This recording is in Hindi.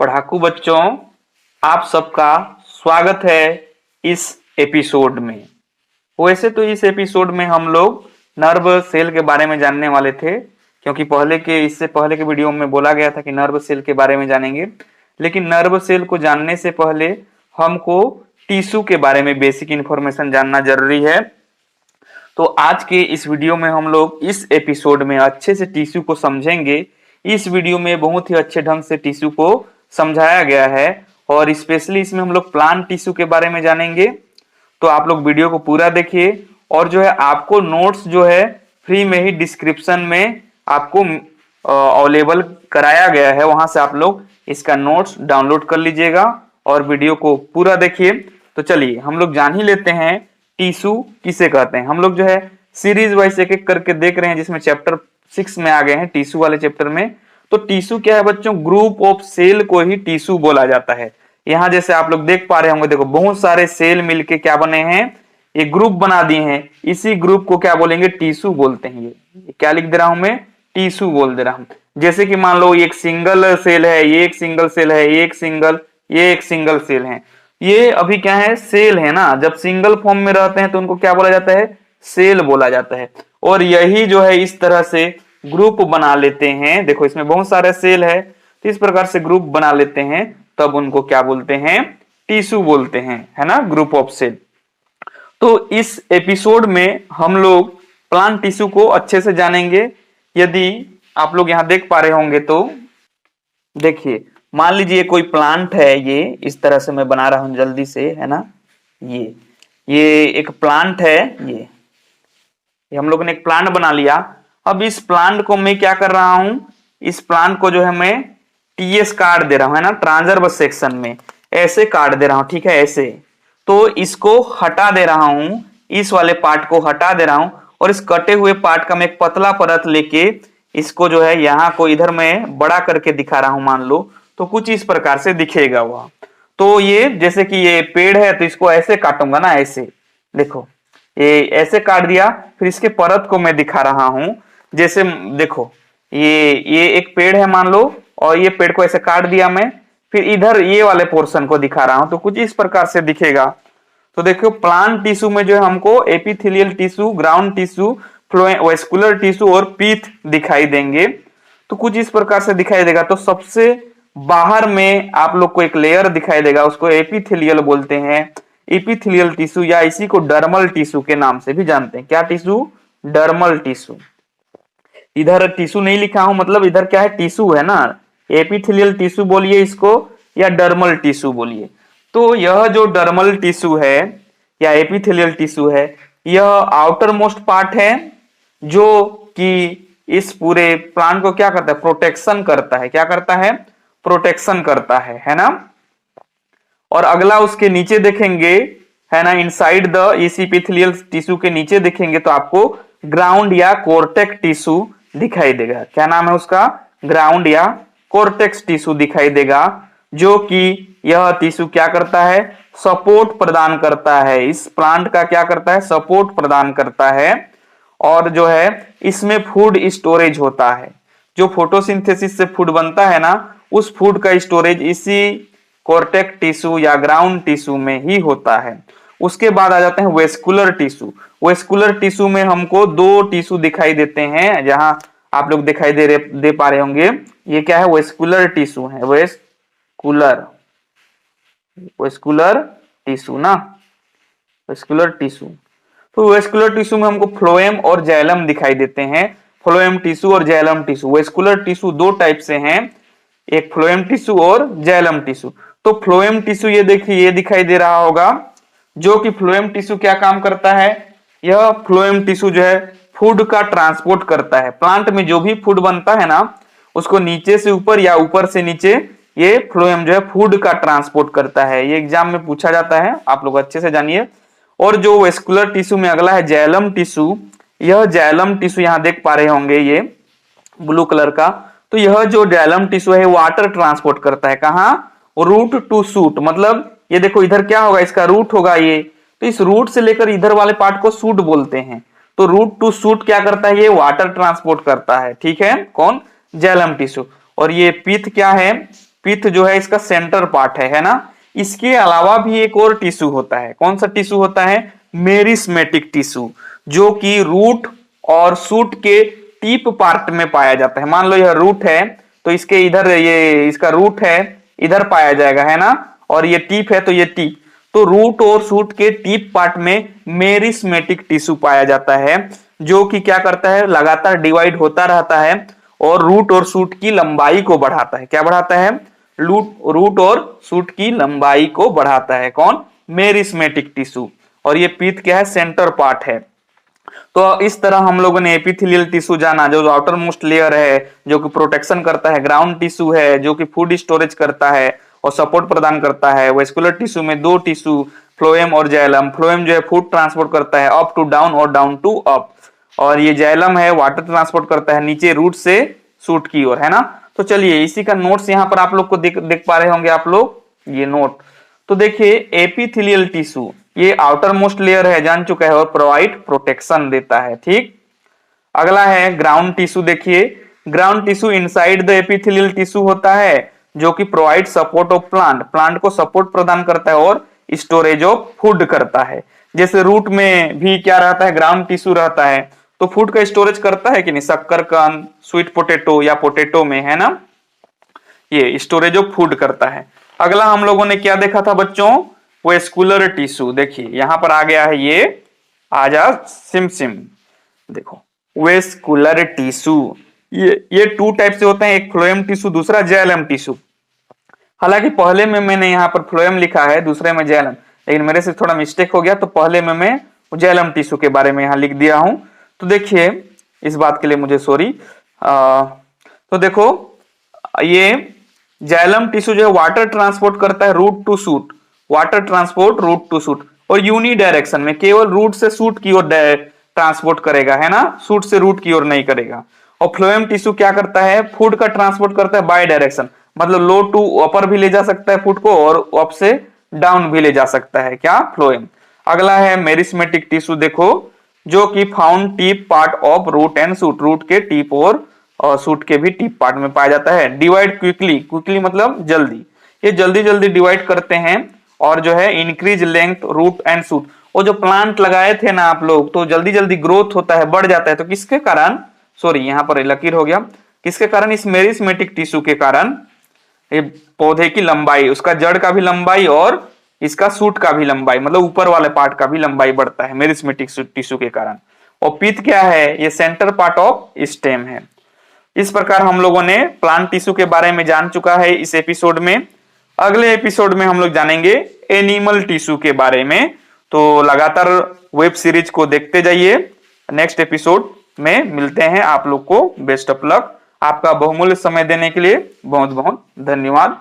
पढ़ाकू बच्चों, आप सबका स्वागत है इस एपिसोड में। वैसे तो इस एपिसोड में हम लोग नर्व सेल के बारे में जानने वाले थे, क्योंकि इससे पहले के वीडियो में बोला गया था कि नर्व सेल के बारे में जानेंगे। लेकिन नर्व सेल को जानने से पहले हमको टिश्यू के बारे में बेसिक इंफॉर्मेशन जानना जरूरी है। तो आज के इस वीडियो में हम लोग इस एपिसोड में अच्छे से टिश्यू को समझेंगे। इस वीडियो में बहुत ही अच्छे ढंग से टिश्यू को समझाया गया है और स्पेशली इसमें हम लोग प्लांट टिश्यू के बारे में जानेंगे। तो आप लोग वीडियो को पूरा देखिए और जो है आपको नोट्स जो है फ्री में ही डिस्क्रिप्शन में आपको अवेलेबल कराया गया है, वहां से आप लोग इसका नोट्स डाउनलोड कर लीजिएगा और वीडियो को पूरा देखिए। तो चलिए हम लोग जान ही लेते हैं टिश्यू किसे कहते हैं। हम लोग जो है सीरीज वाइज एक एक करके देख रहे हैं, जिसमें चैप्टर 6 में आ गए हैं टिश्यू वाले चैप्टर में। तो टिश्यू क्या है बच्चों? ग्रुप ऑफ सेल को ही टिश्यू बोला जाता है। यहाँ जैसे आप लोग देख पा रहे होंगे, देखो बहुत सारे सेल मिलके क्या बने हैं, ये ग्रुप बना दिए हैं। इसी ग्रुप को क्या बोलेंगे? टिश्यू बोलते हैं। ये क्या लिख दे रहा हूं मैं? टिश्यू बोल दे रहा हूं। जैसे कि मान लो एक सिंगल सेल है, ये एक सिंगल सेल है, ये एक सिंगल सेल है। ये अभी क्या है? सेल है ना। जब सिंगल फॉर्म में रहते हैं तो उनको क्या बोला जाता है? सेल बोला जाता है। और यही जो है इस तरह से ग्रुप बना लेते हैं। देखो इसमें बहुत सारे सेल है, तो इस प्रकार से ग्रुप बना लेते हैं, तब उनको क्या बोलते हैं? टिश्यू बोलते हैं, है ना, ग्रुप ऑफ सेल। तो इस एपिसोड में हम लोग प्लांट टिश्यू को अच्छे से जानेंगे। यदि आप लोग यहां देख पा रहे होंगे तो देखिए, मान लीजिए कोई प्लांट है, ये इस तरह से मैं बना रहा हूं जल्दी से, है ना। ये एक प्लांट है। ये हम लोगों ने एक प्लांट बना लिया। अब इस प्लांट को मैं क्या कर रहा हूं? इस प्लांट को जो है मैं टीएस काट दे रहा हूं, है ना, ट्रांसवर्स सेक्शन में ऐसे काट दे रहा हूं, ठीक है, ऐसे। तो इसको हटा दे रहा हूं, इस वाले पार्ट को हटा दे रहा हूं और इस कटे हुए पार्ट का मैं एक पतला परत लेके इसको जो है यहाँ को इधर मैं बड़ा करके दिखा रहा हूं, मान लो। तो कुछ इस प्रकार से दिखेगा वह। तो ये जैसे कि ये पेड़ है तो इसको ऐसे काटूंगा ना, ऐसे। देखो ये ऐसे काट दिया, फिर इसके परत को मैं दिखा रहा हूं। जैसे देखो ये एक पेड़ है मान लो, और ये पेड़ को ऐसे काट दिया मैं, फिर इधर ये वाले पोर्शन को दिखा रहा हूं, तो कुछ इस प्रकार से दिखेगा। तो देखो प्लांट टिश्यू में जो है हमको epithelial tissue, ground tissue, vascular tissue और पीथ दिखाई देंगे। तो कुछ इस प्रकार से दिखाई देगा। तो सबसे बाहर में आप लोग को एक लेयर दिखाई देगा, उसको एपिथेलियल बोलते हैं, एपिथेलियल टिश्यू, या इसी को डर्मल टिश्यू के नाम से भी जानते हैं। क्या टिश्यू? Dermal tissue. इधर टिश्यू नहीं लिखा हूं, मतलब इधर क्या है? टिश्यू है ना। एपिथेलियल टिश्यू बोलिए इसको या डर्मल टिश्यू बोलिए। तो यह जो डर्मल टिश्यू है या एपिथेलियल टिश्यू है, यह आउटर मोस्ट पार्ट है, जो कि इस पूरे प्लांट को क्या करता है? प्रोटेक्शन करता है। क्या करता है? प्रोटेक्शन करता है ना। और अगला उसके नीचे देखेंगे, है ना, इनसाइड द इस एपिथेलियल टिश्यू के नीचे देखेंगे तो आपको ग्राउंड या कोर्टेक्स टिश्यू दिखाई देगा। क्या नाम है उसका? ग्राउंड या कोर्टेक्स टिश्यू दिखाई देगा, जो कि यह टिश्यू क्या करता है? सपोर्ट प्रदान करता है। इस प्लांट का क्या करता है? सपोर्ट प्रदान करता है। और जो है इसमें फूड स्टोरेज होता है। जो फोटोसिंथेसिस से फूड बनता है ना, उस फूड का स्टोरेज इसी कोर्टेक्स टिश्यू या ग्राउंड टिश्यू में ही होता है। उसके बाद आ जाते हैं वेस्कुलर टिश्यू। वेस्कुलर टिश्यू में हमको दो टिश्यू दिखाई देते हैं, जहां आप लोग दिखाई दे पा रहे होंगे। ये क्या है? वेस्कुलर टिश्यू है। वेस्कुलर टिश्यू ना, वेस्कुलर टिश्यू। तो वेस्कुलर टिश्यू में हमको फ्लोएम और जाइलम दिखाई देते हैं। फ्लोएम टिश्यू और जाइलम टिश्यू। वेस्कुलर टिश्यू दो टाइप से हैं, एक फ्लोएम टिश्यू और जाइलम टिश्यू। तो फ्लोएम टिश्यू ये देखिए, ये दिखाई दे रहा होगा, जो कि फ्लोएम टिश्यू क्या काम करता है? यह फ्लोएम टिश्यू जो है फूड का ट्रांसपोर्ट करता है। प्लांट में जो भी फूड बनता है ना, उसको नीचे से ऊपर या ऊपर से नीचे ये फ्लोएम जो है फूड का ट्रांसपोर्ट करता है। ये एग्जाम में पूछा जाता है, आप लोग अच्छे से जानिए। और जो वेस्कुलर टिश्यू में अगला है जाइलम टिश्यू। यह जाइलम टिश्यू यहाँ देख पा रहे होंगे, ये ब्लू कलर का। तो यह जो जाइलम टिश्यू है वाटर ट्रांसपोर्ट करता है। कहाँ? Root to shoot. मतलब ये देखो इधर क्या होगा? इसका रूट होगा ये, तो इस रूट से लेकर इधर वाले पार्ट को शूट बोलते हैं। तो रूट टू शूट क्या करता है? ये वाटर ट्रांसपोर्ट करता है। ठीक है, कौन? Xylem tissue. और ये पीथ क्या है? पित्त जो है इसका सेंटर पार्ट है ना। इसके अलावा भी एक और टिश्यू होता है। कौन सा टिश्यू होता है? मेरिस्मेटिक टिश्यू, जो कि रूट और शूट के टिप पार्ट में पाया जाता है। मान लो यह रूट है तो इसके इधर ये इसका रूट है, इधर पाया जाएगा है ना, और ये टिप है तो ये टिप, तो रूट और शूट के टिप पार्ट में मेरिस्मेटिक टिश्यू पाया जाता है, जो कि क्या करता है, लगातार डिवाइड होता रहता है और रूट और शूट की लंबाई को बढ़ाता है। क्या बढ़ाता है? रूट और शूट की लंबाई को बढ़ाता है। कौन? Meristematic tissue. और ये पित्त क्या है? सेंटर पार्ट है। तो इस तरह हम लोगों ने एपिथेलियल टिश्यू जाना, जो आउटर मोस्ट लेयर है, जो कि प्रोटेक्शन करता है। ग्राउंड टिश्यू है जो कि फूड स्टोरेज करता है और सपोर्ट प्रदान करता है। वेस्कुलर टिश्यू में दो टिश्यू, फ्लोएम और जाइलम। फ्लोएम जो है फूड ट्रांसपोर्ट करता है अप टू डाउन और डाउन टू अप, और ये जाइलम है वाटर ट्रांसपोर्ट करता है नीचे रूट से शूट की ओर, है ना। तो चलिए इसी का नोट्स यहाँ पर आप लोग को देख पा रहे होंगे आप लोग, ये नोट। तो देखिए एपिथेलियल टिश्यू ये आउटर मोस्ट लेयर है, जान चुका है, और प्रोवाइड प्रोटेक्शन देता है। ठीक। अगला है ग्राउंड टिश्यू। देखिए ground tissue inside the epithelial tissue होता है, जो कि provide support of plant, plant को सपोर्ट प्रदान करता है और स्टोरेज ऑफ फूड करता है। जैसे रूट में भी क्या रहता है? ग्राउंड टिश्यू रहता है, तो फूड का स्टोरेज करता है कि नहीं? शक्करकंद, स्वीट पोटैटो या पोटैटो में, है ना, ये स्टोरेज ऑफ फूड करता है। अगला हम लोगों ने क्या देखा था बच्चों? Vascular tissue. देखिए यहां पर आ गया है, ये आजा सिम देखो वेस्कुलर टिश्यू। ये टू टाइप से होते हैं, एक फ्लोएम टिश्यू, दूसरा जाइलम टिश्यू। हालांकि पहले में मैंने यहाँ पर फ्लोएम लिखा है, दूसरे में जाइलम, लेकिन मेरे से थोड़ा मिस्टेक हो गया, तो पहले में मैं जाइलम टिश्यू के बारे में यहाँ लिख दिया हूं। तो देखिए इस बात के लिए मुझे सॉरी। तो देखो ये जाइलम टिश्यू जो है वाटर ट्रांसपोर्ट करता है root to shoot, water transport root to shoot, और यूनी डायरेक्शन में, केवल रूट से शूट की ओर ट्रांसपोर्ट करेगा, है ना, शूट से रूट की ओर नहीं करेगा। और फ्लोएम टिश्यू क्या करता है? फूड का ट्रांसपोर्ट करता है बाय डायरेक्शन, मतलब लो टू अपर भी ले जा सकता है फूड को, और अप से डाउन भी ले जा सकता है। क्या? फ्लोएम। अगला है मेरिस्मेटिक टिश्यू। देखो जो कि found tip part of root and shoot, root के टिप और शूट के भी टिप पार्ट में पाया जाता है। डिवाइड क्विकली, क्विकली मतलब जल्दी, ये जल्दी जल्दी डिवाइड करते हैं, और जो है increase length root and shoot. वो जो प्लांट लगाए थे ना आप लोग, तो जल्दी जल्दी ग्रोथ होता है, बढ़ जाता है, तो किसके कारण? सॉरी यहाँ पर लकीर हो गया, किसके कारण? इस मेरिस्मेटिक टिश्यू के कारण ये पौधे की लंबाई, उसका जड़ का भी लंबाई और इसका शूट का भी लंबाई, मतलब ऊपर वाले पार्ट का भी लंबाई बढ़ता है मेरिस्मेटिक टिश्यू के कारण। और पित्त क्या है? ये सेंटर पार्ट ऑफ स्टेम है। इस प्रकार हम लोगों ने प्लांट टिश्यू के बारे में जान चुका है इस एपिसोड में। अगले एपिसोड में हम लोग जानेंगे एनिमल टिश्यू के बारे में। तो लगातार वेब सीरीज को देखते जाइए। नेक्स्ट एपिसोड में मिलते हैं। आप लोग को बेस्ट ऑफ लक। आपका बहुमूल्य समय देने के लिए बहुत बहुत धन्यवाद।